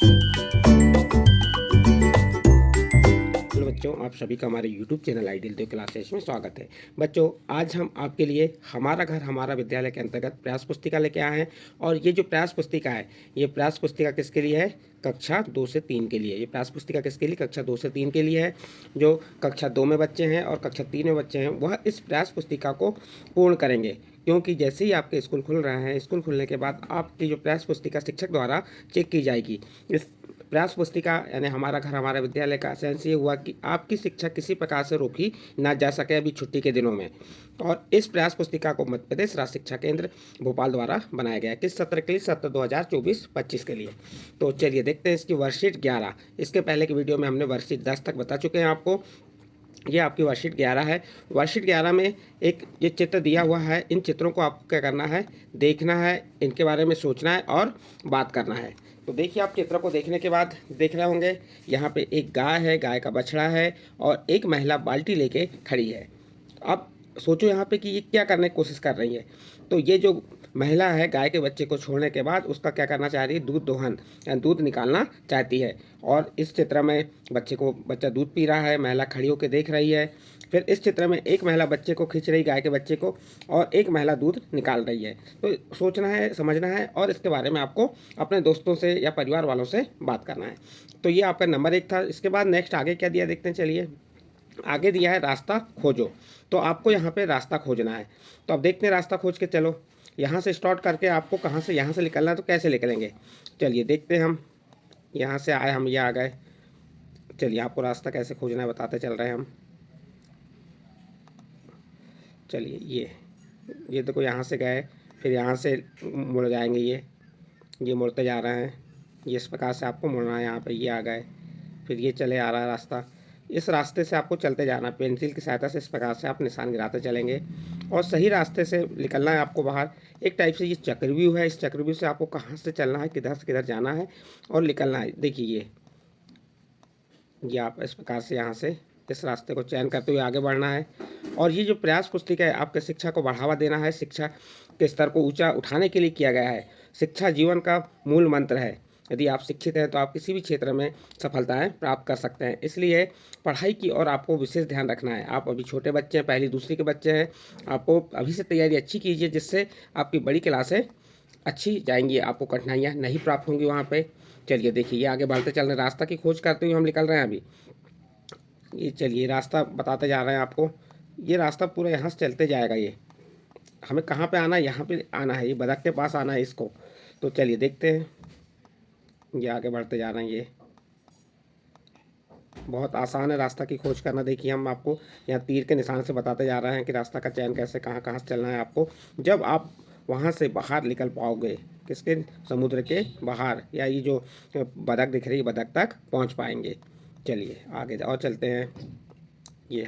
Hello बच्चों, आप सभी का हमारे YouTube चैनल आइडियल देव क्लासेस में स्वागत है। बच्चों, आज हम आपके लिए हमारा घर हमारा विद्यालय के अंतर्गत प्रयास पुस्तिका लेके आए हैं। और ये जो प्रयास पुस्तिका है, ये प्रयास पुस्तिका किसके लिए है? कक्षा 2 से 3 के लिए। ये प्रयास पुस्तिका किसके लिए? कक्षा 2 से 3 के लिए है। जो कक्षा 2 में बच्चे हैं और कक्षा 3 में बच्चे हैं, वह इस प्रयास पुस्तिका को पूर्ण करेंगे, क्योंकि जैसे ही आपके स्कूल खुल रहे हैं, स्कूल खुलने के बाद आपकी जो प्रयास पुस्तिका शिक्षक द्वारा चेक की जाएगी। इस प्रयास पुस्तिका यानी हमारा घर हमारा विद्यालय का सेंस ये हुआ कि आपकी शिक्षा किसी प्रकार से रोकी ना जा सके अभी छुट्टी के दिनों में। और इस प्रयास पुस्तिका को मध्य प्रदेश राज्य शिक्षा केंद्र भोपाल द्वारा बनाया गया है। किस सत्र के लिए? सत्र 2024-25 के लिए। तो चलिए देखते हैं इसकी वर्कशीट 11। इसके पहले की वीडियो में हमने वर्कशीट 10 तक बता चुके हैं आपको। ये आपकी वर्कशीट 11 है। वर्कशीट 11 में एक ये चित्र दिया हुआ है। इन चित्रों को आपको क्या करना है? देखना है, इनके बारे में सोचना है और बात करना है। तो देखिए, आप चित्र को देखने के बाद देख रहे होंगे, यहाँ पे एक गाय है, गाय का बछड़ा है और एक महिला बाल्टी लेके खड़ी है। अब सोचो यहाँ पे कि ये क्या करने की कोशिश कर रही है। तो ये जो महिला है, गाय के बच्चे को छोड़ने के बाद उसका क्या करना चाह रही है? दूध दोहन यानी दूध निकालना चाहती है। और इस चित्र में बच्चा दूध पी रहा है, महिला खड़ी होकर देख रही है। फिर इस चित्र में एक महिला बच्चे को खींच रही, गाय के बच्चे को, और एक महिला दूध निकाल रही है। तो सोचना है, समझना है और इसके बारे में आपको अपने दोस्तों से या परिवार वालों से बात करना है। तो ये आपका नंबर 1 था। इसके बाद नेक्स्ट आगे क्या दिया देखते हैं। चलिए, आगे दिया है रास्ता खोजो। तो आपको यहाँ पे रास्ता खोजना है। तो अब देखते हैं, रास्ता खोज के चलो। यहाँ से स्टार्ट करके आपको कहाँ से यहाँ से निकलना है, तो कैसे निकलेंगे चलिए देखते हैं। हम यहाँ से आए, हम ये आ गए। चलिए, आपको रास्ता कैसे खोजना है बताते चल रहे हैं हम। चलिए, ये देखो, यहाँ से गए, फिर यहाँ से मुड़ जाएंगे। ये मुड़ते जा रहे हैं। ये इस प्रकार से आपको मुड़ना है। यहाँ पे ये आ गए, फिर ये चले आ रहा है रास्ता। इस रास्ते से आपको चलते जाना, पेंसिल की सहायता से इस प्रकार से आप निशान गिराते चलेंगे और सही रास्ते से निकलना है आपको बाहर। एक टाइप से ये चक्रव्यूह है। इस चक्रव्यूह से आपको कहाँ से चलना है, किधर से किधर जाना है और निकलना है। देखिए, ये आप इस प्रकार से यहाँ से इस रास्ते को चयन करते हुए आगे बढ़ना है। और ये जो प्रयास पुस्तिका है, आपके शिक्षा को बढ़ावा देना है, शिक्षा के स्तर को ऊंचा उठाने के लिए किया गया है। शिक्षा जीवन का मूल मंत्र है। यदि आप शिक्षित हैं तो आप किसी भी क्षेत्र में सफलताएं प्राप्त कर सकते हैं। इसलिए पढ़ाई की ओर आपको विशेष ध्यान रखना है। आप अभी छोटे बच्चे हैं, पहली दूसरी के बच्चे हैं, आपको अभी से तैयारी अच्छी कीजिए, जिससे आपकी बड़ी क्लासें अच्छी जाएंगी, आपको कठिनाइयाँ नहीं प्राप्त होंगी वहाँ पे। चलिए देखिए, ये आगे बढ़ते चल रहे हैं, रास्ता की खोज करते हुए हम निकल रहे हैं अभी। ये चलिए, रास्ता बताते जा रहे हैं आपको। ये रास्ता पूरा यहाँ से चलते जाएगा। ये हमें कहाँ पे आना है? यहाँ पे आना है, ये बदक के पास आना है इसको। तो चलिए देखते हैं, ये आगे बढ़ते जा रहे हैं। ये बहुत आसान है रास्ता की खोज करना। देखिए, हम आपको यहाँ तीर के निशान से बताते जा रहे हैं कि रास्ता का चयन कैसे, कहाँ कहाँ से चलना है आपको। जब आप वहाँ से बाहर निकल पाओगे, किसके? समुद्र के बाहर, या ये जो बदक दिख रही है, बदक तक पहुँच पाएंगे। चलिए आगे और चलते हैं। ये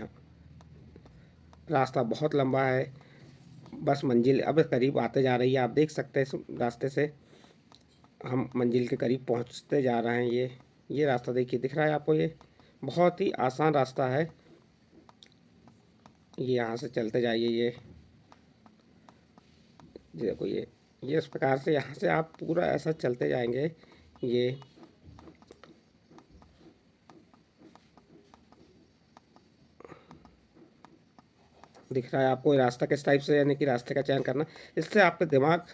रास्ता बहुत लंबा है, बस मंजिल अब करीब आते जा रही है। आप देख सकते हैं इस रास्ते से हम मंजिल के करीब पहुंचते जा रहे हैं। ये रास्ता देखिए, दिख रहा है आपको? ये बहुत ही आसान रास्ता है। ये यहाँ से चलते जाइए। ये देखो, ये इस प्रकार से यहाँ से आप पूरा ऐसा चलते जाएंगे। ये दिख रहा है आपको रास्ता किस टाइप से, यानी कि रास्ते का चयन करना। इससे आपका दिमाग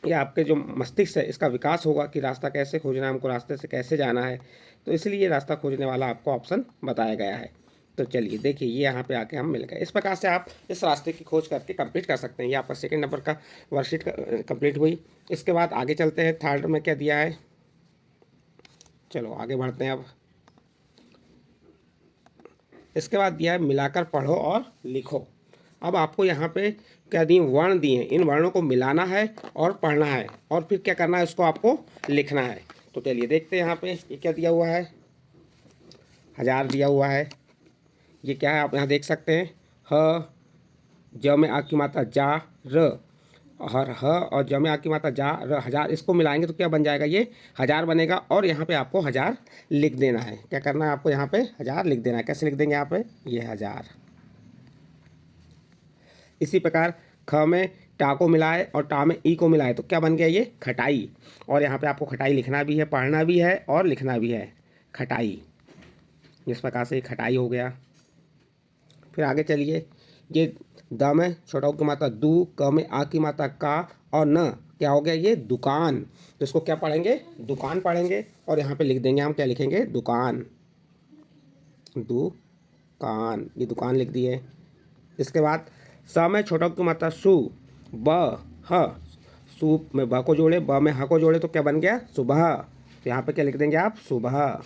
या आपके जो मस्तिष्क है, इसका विकास होगा कि रास्ता कैसे खोजना है, हमको रास्ते से कैसे जाना है। तो इसलिए ये रास्ता खोजने वाला आपको ऑप्शन बताया गया है। तो चलिए देखिए, ये यहाँ पे आके हम मिल गए। इस प्रकार से आप इस रास्ते की खोज करके कंप्लीट कर सकते हैं। ये आपका सेकंड नंबर का वर्कशीट कंप्लीट हुई। इसके बाद आगे चलते हैं, थर्ड में क्या दिया है। चलो आगे बढ़ते हैं अब। इसके बाद दिया है मिलाकर पढ़ो और लिखो। अब आपको यहाँ पे क्या दिए? वर्ण दिए हैं। इन वर्णों को मिलाना है और पढ़ना है, और फिर क्या करना है? उसको आपको लिखना है। तो चलिए देखते हैं, यहाँ पे ये क्या दिया हुआ है? 1000 दिया हुआ है। ये क्या है? आप यहाँ देख सकते हैं, ह ज में आ की मात्रा जा, र, और ह और ज में आ की मात्रा जा, र, 1000। इसको मिलाएंगे तो क्या बन जाएगा? ये 1000 बनेगा। और यहाँ पे आपको 1000 लिख देना है। क्या करना है आपको? यहाँ पे 1000 लिख देना है। कैसे लिख देंगे यहाँ पे? ये 1000। इसी प्रकार ख में टा को मिलाए और टा में ई को मिलाए तो क्या बन गया ये खटाई। और यहाँ पे आपको खटाई लिखना भी है, पढ़ना भी है और लिखना भी है, खटाई। इस प्रकार से खटाई हो गया। फिर आगे चलिए, ये द में छोटा ऊ की मात्रा दू, क में आ की मात्रा का और न क्या हो गया ये दुकान। तो इसको क्या पढ़ेंगे दुकान पढ़ेंगे और यहाँ पे लिख देंगे हम, क्या लिखेंगे दुकान, दुकान, ये दुकान लिख दिए। इसके बाद स में छोटा ऊ की मात्रा सु, ब ह, सु में ब को जोड़े, ब में ह को जोड़े तो क्या बन गया सुबह। तो यहाँ पे क्या लिख देंगे आप सुबह।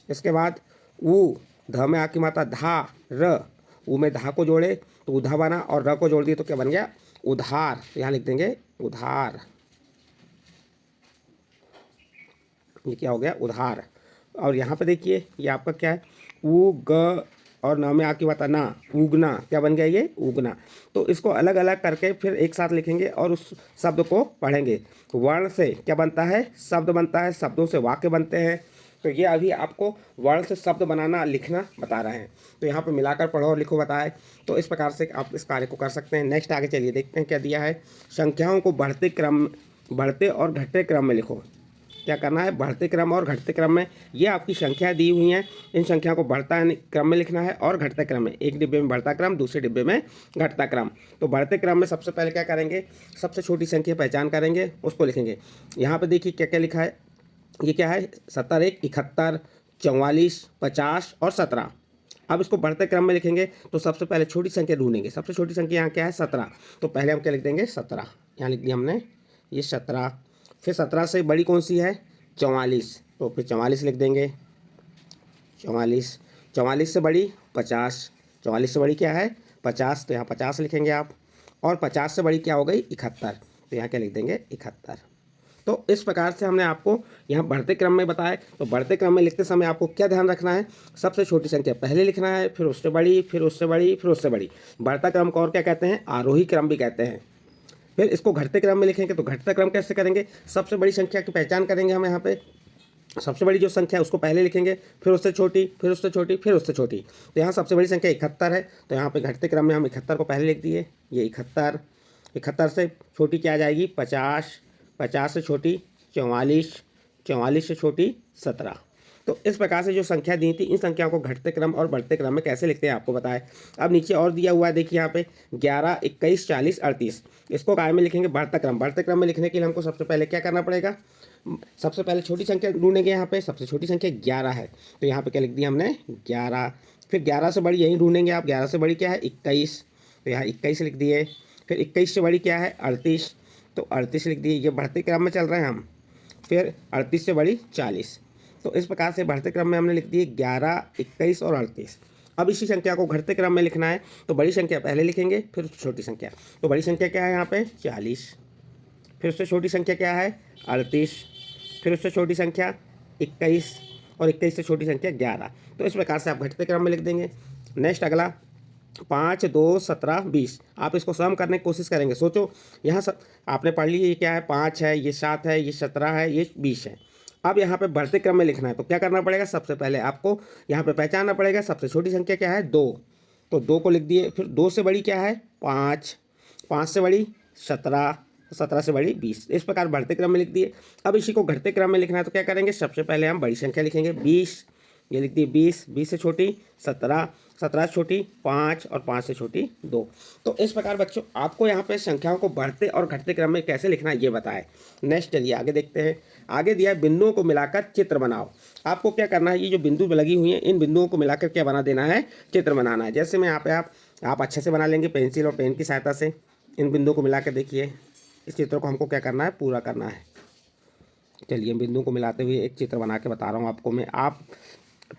इसके बाद उ, ध में आ की मात्रा धा, र, उ में धा को जोड़े तो उधा बना और र को जोड़ दिए तो क्या बन गया उधार। तो यहाँ लिख देंगे उधार, ये क्या हो गया उधार। और यहाँ पे देखिए ये आपका क्या है उ ग और न में आ की मात्रा ना, उगना, क्या बन गया ये उगना। तो इसको अलग अलग करके फिर एक साथ लिखेंगे और उस शब्द को पढ़ेंगे। वर्ण से क्या बनता है शब्द बनता है, शब्दों से वाक्य बनते हैं। तो ये अभी आपको वर्ण से शब्द बनाना लिखना बता रहे हैं। तो यहाँ पे मिलाकर पढ़ो और लिखो बताए। तो इस प्रकार से आप इस कार्य को कर सकते हैं। नेक्स्ट आगे चलिए देखते हैं क्या दिया है। संख्याओं को बढ़ते और घटते क्रम में लिखो। क्या करना है बढ़ते क्रम और घटते क्रम में। ये आपकी संख्या दी हुई हैं, इन संख्या को बढ़ता क्रम में लिखना है और घटते क्रम में। एक डिब्बे में बढ़ता क्रम, दूसरे डिब्बे में घटता क्रम। तो बढ़ते क्रम में सबसे पहले क्या करेंगे, सबसे छोटी संख्या पहचान करेंगे, उसको लिखेंगे। यहाँ पे देखिए क्या क्या लिखा है, ये क्या है 70, 1, 71, 44, 50 और 17। अब इसको बढ़ते क्रम में लिखेंगे तो सबसे पहले छोटी संख्या ढूंढेंगे। सबसे छोटी संख्या यहाँ क्या है 17, तो पहले हम क्या लिख देंगे 17, यहाँ लिख दिया हमने ये 17। फिर 17 से बड़ी कौन सी है 44, तो फिर 44 लिख देंगे 44। 44 से बड़ी 50, 44 से बड़ी क्या है 50, तो यहाँ 50 लिखेंगे आप। और 50 से बड़ी क्या हो गई 71, तो यहाँ क्या लिख देंगे 71। तो इस प्रकार से हमने आपको यहाँ बढ़ते क्रम में बताया। तो बढ़ते क्रम में लिखते समय आपको क्या ध्यान रखना है, सबसे छोटी संख्या पहले लिखना है, फिर उससे बड़ी, फिर उससे बड़ी, फिर उससे बड़ी। बढ़ता क्रम को और क्या कहते हैं आरोही क्रम भी कहते हैं। फिर इसको घटते क्रम में लिखेंगे तो घटता क्रम कैसे करेंगे, सबसे बड़ी संख्या की पहचान करेंगे हम यहाँ पे। सबसे बड़ी जो संख्या है उसको पहले लिखेंगे, फिर उससे छोटी, फिर उससे छोटी, फिर उससे छोटी। तो यहाँ सबसे बड़ी संख्या 71 है, तो यहाँ पे घटते क्रम में हम 71 को पहले लिख दिए, ये 71। 71 से छोटी क्या आ जाएगी 50, 50 से छोटी 44, 44 से छोटी 17। तो इस प्रकार से जो संख्या दी थी इन संख्याओं को घटते क्रम और बढ़ते क्रम में कैसे लिखते हैं आपको बताएं। अब नीचे और दिया हुआ है देखिए यहाँ पे 11, 21, 40, 38। इसको काय में लिखेंगे बढ़ता क्रम। बढ़ते क्रम में लिखने के लिए हमको सबसे पहले क्या करना पड़ेगा, सबसे पहले छोटी संख्या ढूंढेंगे। यहाँ पे सबसे छोटी संख्या 11 है, तो यहाँ पे क्या लिख दिया हमने 11। फिर 11 से बड़ी यहीं ढूंढेंगे आप, 11 से बड़ी क्या है 21, तो यहाँ 21 लिख दिए। फिर 21 से बड़ी क्या है 38, तो 38 लिख दिए। ये बढ़ते क्रम में चल रहे हैं हम। फिर 38 से बड़ी 40। तो इस प्रकार से बढ़ते क्रम में हमने लिख दिए 11, 21 और 38। अब इसी संख्या को घटते क्रम में लिखना है तो बड़ी संख्या पहले लिखेंगे, फिर छोटी संख्या। तो बड़ी संख्या क्या है यहाँ पे 40, फिर उससे छोटी संख्या क्या है 38, फिर उससे छोटी संख्या 21 और 21 से छोटी संख्या 11। तो इस प्रकार से आप घटते क्रम में लिख देंगे। नेक्स्ट अगला 5, 2, 17, 20। आप इसको सम करने की कोशिश करेंगे। सोचो यहाँ सब आपने पढ़ लिया, ये क्या है 5 है, ये 7 है, ये 17 है, ये 20 है। अब यहाँ पे बढ़ते क्रम में लिखना है तो क्या करना पड़ेगा, सबसे पहले आपको यहाँ पे पहचानना पड़ेगा सबसे छोटी संख्या क्या है 2, तो 2 को लिख दिए। फिर 2 से बड़ी क्या है 5, 5 से बड़ी 17, 17 से बड़ी 20। इस प्रकार बढ़ते क्रम में लिख दिए। अब इसी को घटते क्रम में लिखना है तो क्या करेंगे, सबसे पहले हम बड़ी संख्या लिखेंगे 20, ये लिख दिए 20, 20 से छोटी 17, 17 से छोटी 5 और 5 से छोटी 2। तो इस प्रकार बच्चों आपको यहाँ पे संख्याओं को बढ़ते और घटते क्रम में कैसे लिखना है ये बताएं। नेक्स्ट चलिए आगे देखते हैं। आगे दिया है बिंदुओं को मिलाकर चित्र बनाओ। आपको क्या करना है, ये जो बिंदु लगी हुई हैं इन बिंदुओं को मिलाकर क्या बना देना है, चित्र बनाना है। जैसे मैं यहाँ पे आप अच्छे से बना लेंगे पेंसिल और पेन की सहायता से। इन बिंदुओं को मिलाकर देखिए इस चित्र को हमको क्या करना है, पूरा करना है। चलिए बिंदुओं को मिलाते हुए एक चित्र बना के बता रहा हूँ आपको मैं। आप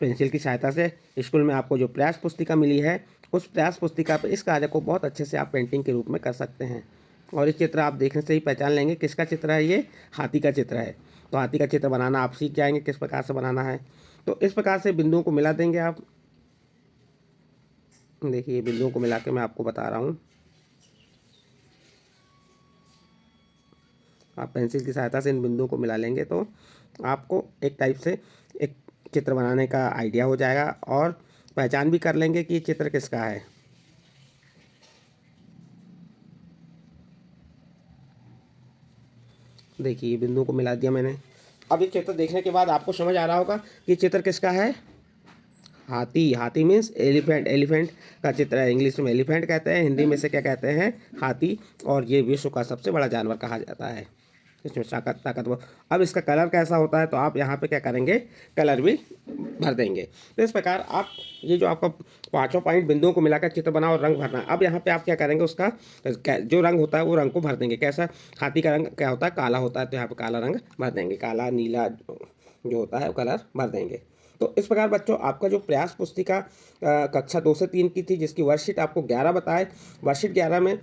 पेंसिल की सहायता से स्कूल में आपको जो प्रयास पुस्तिका मिली है उस प्रयास पुस्तिका पर इस कार्य को बहुत अच्छे से आप पेंटिंग के रूप में कर सकते हैं। और इस चित्र आप देखने से ही पहचान लेंगे किसका चित्र है, ये हाथी का चित्र है। तो हाथी का चित्र बनाना आप सीख जाएंगे किस प्रकार से बनाना है। तो इस प्रकार से बिंदुओं को मिला देंगे आप। देखिए बिंदुओं को मिला के मैं आपको बता रहा हूँ। आप पेंसिल की सहायता से इन बिंदुओं को मिला लेंगे तो आपको एक टाइप से एक चित्र बनाने का आइडिया हो जाएगा और पहचान भी कर लेंगे कि ये चित्र किसका है। देखिए ये बिंदुओं को मिला दिया मैंने। अब ये चित्र देखने के बाद आपको समझ आ रहा होगा कि चित्र किसका है। हाथी। हाथी मीन्स एलिफेंट। एलिफेंट का चित्र है, इंग्लिश में एलिफेंट कहते हैं, हिंदी में से क्या कहते हैं, हाथी। और ये विश्व का सबसे बड़ा जानवर कहा जाता है, इसमें ताकतवर। अब इसका कलर कैसा होता है, तो आप यहाँ पे क्या करेंगे, कलर भी भर देंगे। तो इस प्रकार आप ये जो आपका पांचों पॉइंट बिंदुओं को मिलाकर चित्र बनाओ और रंग भरना है। अब यहाँ पे आप क्या करेंगे, उसका जो रंग होता है वो रंग को भर देंगे। कैसा, हाथी का रंग क्या होता है, काला होता है, तो यहाँ पे काला रंग भर देंगे, काला नीला जो होता है वो कलर भर देंगे। तो इस प्रकार बच्चों आपका जो प्रयास पुस्तिका कक्षा 2 से 3 की थी, जिसकी वर्कशीट आपको 11 बताए, वर्कशीट 11 में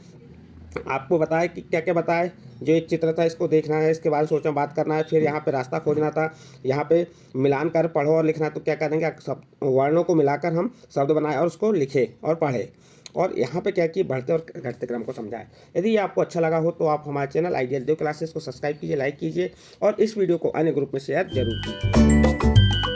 आपको बताया कि क्या क्या बताए। जो एक चित्र था इसको देखना है, इसके बाद सोचना बात करना है, फिर यहाँ पे रास्ता खोजना था, यहाँ पे मिलान कर पढ़ो और लिखना। तो क्या करेंगे, सब वर्णों को मिलाकर हम शब्द बनाए और उसको लिखे और पढ़े, और यहाँ पे क्या किए, बढ़ते और घटते क्रम को समझाए। यदि ये आपको अच्छा लगा हो तो आप हमारे चैनल आइडियल देव क्लासेस को सब्सक्राइब कीजिए, लाइक कीजिए और इस वीडियो को अन्य ग्रुप में शेयर जरूर कीजिए।